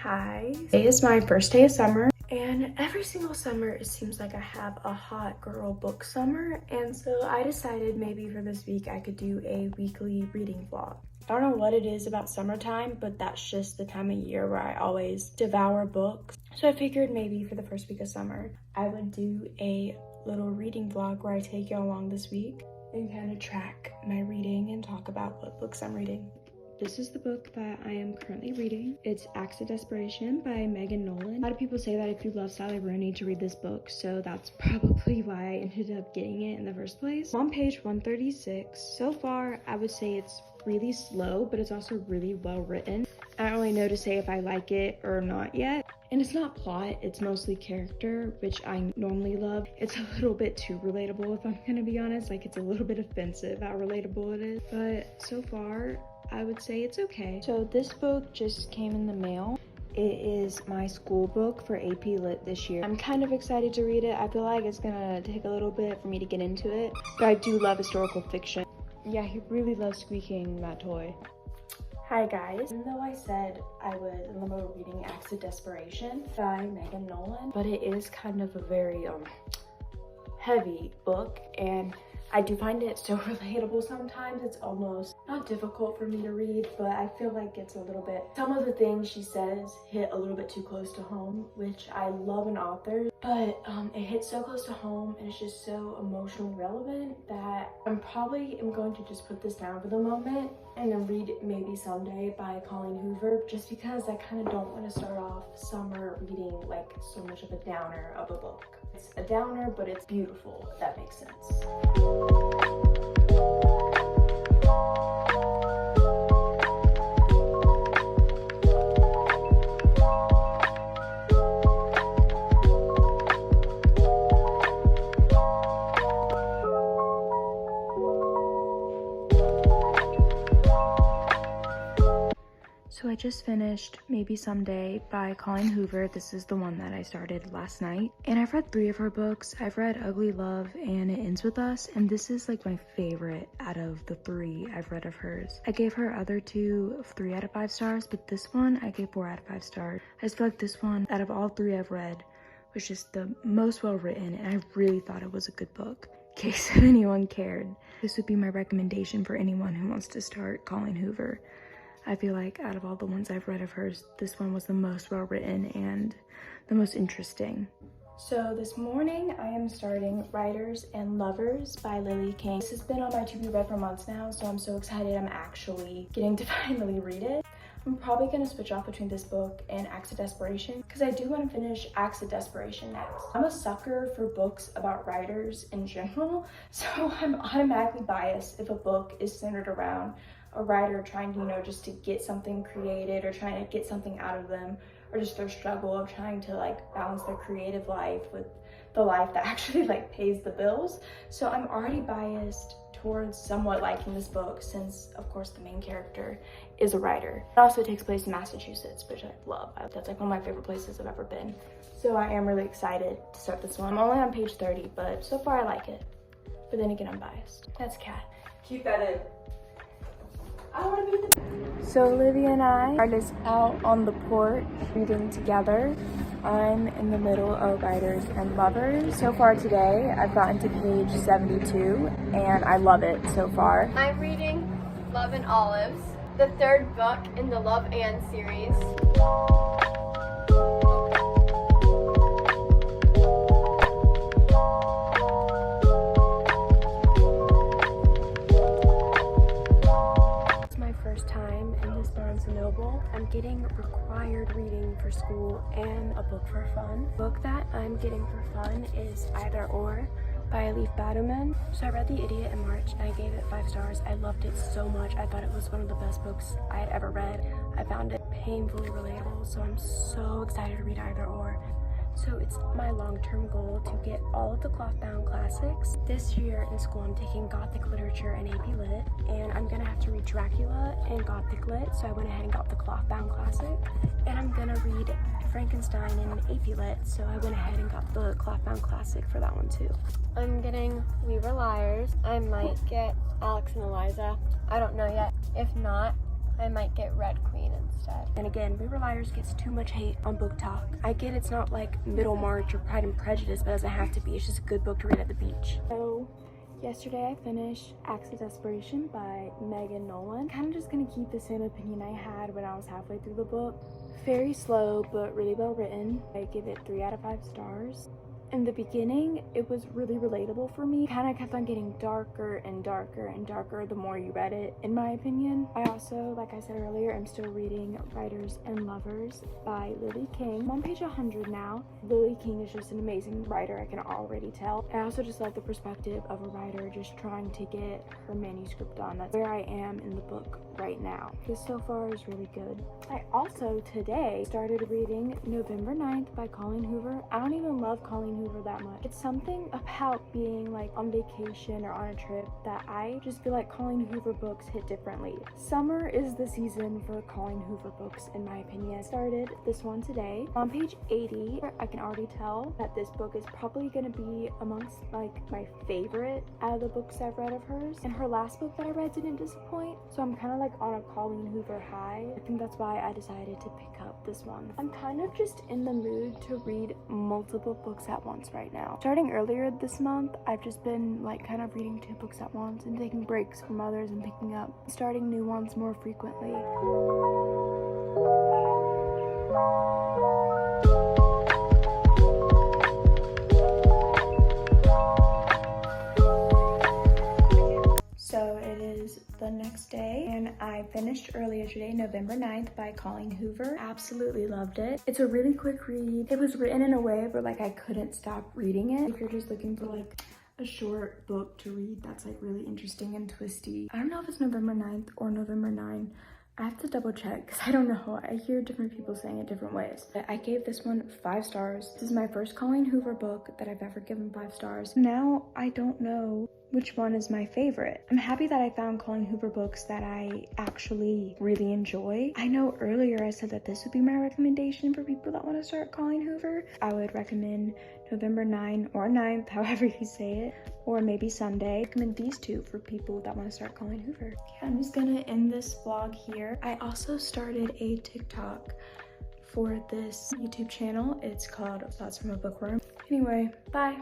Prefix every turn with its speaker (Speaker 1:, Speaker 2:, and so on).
Speaker 1: Hi. Today is my first day of summer, and every single summer it seems like I have a hot girl book summer, and so I decided maybe for this week I could do a weekly reading vlog. I don't know what it is about summertime, but that's just the time of year where I always devour books. So I figured maybe for the first week of summer, I would do a little reading vlog where I take you along this week and kind of track my reading and talk about what books I'm reading. This is the book that I am currently reading. It's Acts of Desperation by Megan Nolan. A lot of people say that if you love Sally Rooney to read this book, so that's probably why I ended up getting it in the first place. I'm on page 136. So far, I would say it's really slow, but it's also really well written. I don't really know to say if I like it or not yet. And it's not plot, it's mostly character, which I normally love. It's a little bit too relatable, if I'm gonna be honest. Like, it's a little bit offensive how relatable it is. But so far, I would say it's okay. So this book just came in the mail. It is my school book for AP Lit this year. I'm kind of excited to read it. I feel like it's gonna take a little bit for me to get into it, but I do love historical fiction. Yeah, he really loves squeaking that toy. Hi guys. Even though I said I would limit reading Acts of Desperation by Megan Nolan, but it is kind of a very heavy book, and I do find it so relatable sometimes. It's almost not difficult for me to read, but I feel like it's a little bit, some of the things she says hit a little bit too close to home, which I love in authors, but it hits so close to home and it's just so emotionally relevant that I'm probably going to just put this down for the moment and then read Maybe Someday by Colleen Hoover, just because I kind of don't want to start off summer reading like so much of a downer of a book. It's a downer, but it's beautiful, if that makes sense. So I just finished Maybe Someday by Colleen Hoover. This is the one that I started last night. And I've read 3 of her books. I've read Ugly Love and It Ends With Us. And this is like my favorite out of the 3 I've read of hers. I gave her other 2 3 out of 5 stars, but this one I gave 4 out of 5 stars. I just feel like this one, out of all 3 I've read, was just the most well written, and I really thought it was a good book. In case anyone cared, this would be my recommendation for anyone who wants to start Colleen Hoover. I feel like out of all the ones I've read of hers, this one was the most well written and the most interesting. So this morning I am starting Writers and Lovers by Lily King. This has been on my to-be read for months now, so I'm so excited I'm actually getting to finally read it. I'm probably going to switch off between this book and Acts of Desperation because I do want to finish Acts of Desperation next. I'm a sucker for books about writers in general, so I'm automatically biased if a book is centered around a writer trying to, you know, just to get something created or trying to get something out of them, or just their struggle of trying to like balance their creative life with the life that actually like pays the bills. So I'm already biased towards somewhat liking this book since, of course, the main character is a writer. It also takes place in Massachusetts, which I love. That's like one of my favorite places I've ever been. So I am really excited to start this one. I'm only on page 30, but so far I like it. But then again, I'm biased. That's Cat. Keep that in. I want to be the... So Olivia and I are just out on the porch reading together. I'm in the middle of Writers and Lovers. So far today, I've gotten to page 72, and I love it so far.
Speaker 2: I'm reading Love and Olives, the 3rd book in the Love and series. I'm getting required reading for school and a book for fun. The book that I'm getting for fun is Either Or by Elif Batuman. So I read The Idiot in March and I gave it 5 stars. I loved it so much. I thought it was one of the best books I had ever read. I found it painfully relatable, so I'm so excited to read Either Or. So it's my long-term goal to get all of the Clothbound Classics. This year in school I'm taking Gothic Literature and AP Lit, and I'm gonna have to read Dracula and Gothic Lit, so I went ahead and got the Clothbound Classic. And I'm gonna read Frankenstein in AP Lit, so I went ahead and got the Clothbound Classic for that one too. I'm getting We Were Liars. I might get Alex and Eliza. I don't know yet. If not, I might get Red Queen instead. instead. And again, River Liars gets too much hate on Book Talk. I get it's not like Middlemarch or Pride and Prejudice, but it doesn't have to be. It's just a good book to read at the beach. So yesterday I finished Acts of Desperation by Megan Nolan. Kind of just gonna keep the same opinion I had when I was halfway through the book. Very slow, but really well written. I give it 3 out of 5 stars. In the beginning, it was really relatable for me. Kind of kept on getting darker and darker and darker the more you read it, in my opinion. I also, like I said earlier, I'm still reading Writers and Lovers by Lily King. I'm on page 100 now. Lily King is just an amazing writer, I can already tell. I also just love the perspective of a writer just trying to get her manuscript done. That's where I am in the book right now. This so far is really good. I also today started reading November 9th by Colleen Hoover. I don't even love Colleen Hoover that much. It's something about being like on vacation or on a trip that I just feel like Colleen Hoover books hit differently. Summer is the season for Colleen Hoover books, in my opinion. I started this one today. On page 80, I can already tell that this book is probably going to be amongst like my favorite out of the books I've read of hers. And her last book that I read didn't disappoint, so I'm kind of like on a Colleen Hoover high. I think that's why I decided to pick up this one. I'm kind of just in the mood to read multiple books at once right now. Starting earlier this month, I've just been like kind of reading 2 books at once and taking breaks from others and picking up, starting new ones more frequently.
Speaker 1: So it is the next day and I finished earlier today, November 9th by Colleen Hoover. Absolutely loved it. It's a really quick read. It was written in a way where like I couldn't stop reading it. If you're just looking for like a short book to read that's like really interesting and twisty. I don't know if it's November 9th or November 9. I have to double check because I don't know. I hear different people saying it different ways. But I gave this one 5 stars. This is my first Colleen Hoover book that I've ever given 5 stars. Now I don't know which one is my favorite. I'm happy that I found Colleen Hoover books that I actually really enjoy. I know earlier I said that this would be my recommendation for people that want to start Colleen Hoover. I would recommend November 9 or 9th, however you say it, or maybe Sunday. I recommend these 2 for people that want to start Colleen Hoover. Yeah, I'm just gonna end this vlog here. I also started a TikTok for this YouTube channel. It's called Thoughts from a Bookworm. Anyway, bye.